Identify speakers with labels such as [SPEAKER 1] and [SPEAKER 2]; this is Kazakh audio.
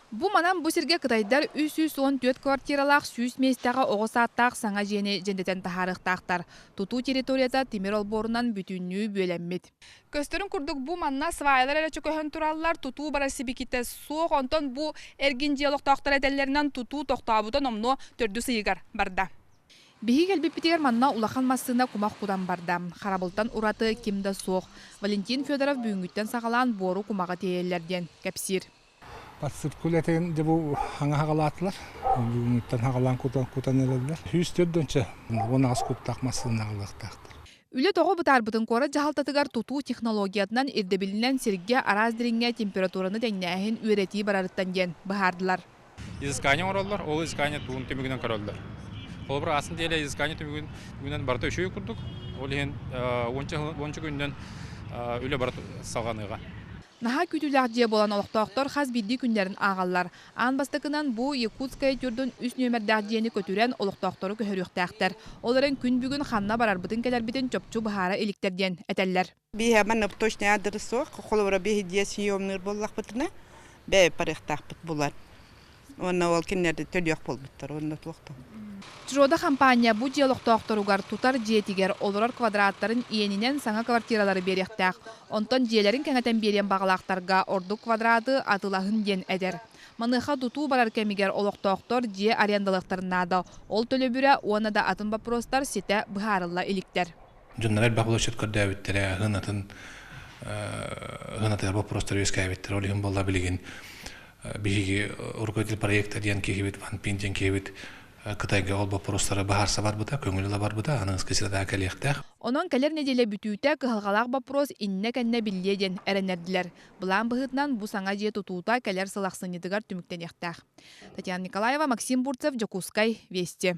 [SPEAKER 1] Бу манан бу сирге кытайдар 314 квартиралах сүүс местага оғысаттақ саңа жені жендетен тахарықтақтар. Туту территорията темир олборунан бүтүннүү бөлеммит. Көстөрүн курдук бу манна свайлар эле чөкөһөн тураллар туту барасы биките суох онтон бу эргин диалогтактар этеллеринен туту токтообутон омно төрдү сыйгар барда. Биһи келбиппитигер манна улахан массына кумак кудан барда. Харабылтан ураты кимда суох. Валентин Федоров бүгүнгүттен сагалаан бору кумага тееллерден кепсир.
[SPEAKER 2] Пассыркулетен де бұл хаңа хағалатылар. Бүгінгіттен хағалан кутан елелер. Хүйістерденші, оны аз көп тақмасыны ағылықтақтыр.
[SPEAKER 1] Үлі тоғы бұтар бұтын қоры жағалтатығар туту технологиятынан ирдебілінен сирге араздыринге температураны дәңнәхін үйреті барарыттан ден бұхардылар.
[SPEAKER 3] Изыскание оралдар, ол изыскание туын темігінен қаралдар. Ол бір асын дейлі изыскание темігінен барыта үшөй күрдік. Ол ең 10 күннен үлі барыта салғаныға.
[SPEAKER 1] Наха күтүләк жие болан олықтақтар хаз бидді күндерін ағалар. Ан бастықынан бұл Якутская түрдің үс нөмірдәк жиені көтірен олықтақтары көхөріқтәқтер. Оларын күн бүгін ханна барар бұтын келер бітін чопчу бұхара еліктерден әтәлләр.
[SPEAKER 4] Бейе мәні точный адресу, қолыбыра бейе дие сүйемнер боллақ бұтына, бәй парықтақ бұт бұлар. Онна ол кеннерді төліяқ бол бұттар, онна тұлықтың.
[SPEAKER 1] Жода компания бу диалогтоохторугар тутар жетигер олорор квадраттарын иенинен саңа квартиралары беректәк. Онтон жиелерин кәңәтен берен бағалақтарға орду квадраты атылахын ден әдер. Маныха туту барар кәмигер олоқтоохтор жие арендалықтарынады. Ол төлі бүрі оны да атын бапростар сете бұхарылла иліктер.
[SPEAKER 5] Жоннарар бағылышыт көрді әбіттері ғынатыр бапростар өскі әбіттері олығын болла білеген. Бігеге руководитель проекта ден кехебет, ван пинтен кехебет. Кытайга ол бапростары бахарса бар бұта, көңілі бар бұта, аныңыз кесірді әкәлектәк.
[SPEAKER 1] Онон кәлер неделе бүтүйті кығылғалақ бапрос инне кәнне білдеден әренерділер. Бұлан бұғытнан бұ саңа жие тұтуыта кәлер сылақсынедігар түміктен ектәк. Татьяна Николаева, Максим Бурцев, Жокускай, Вести.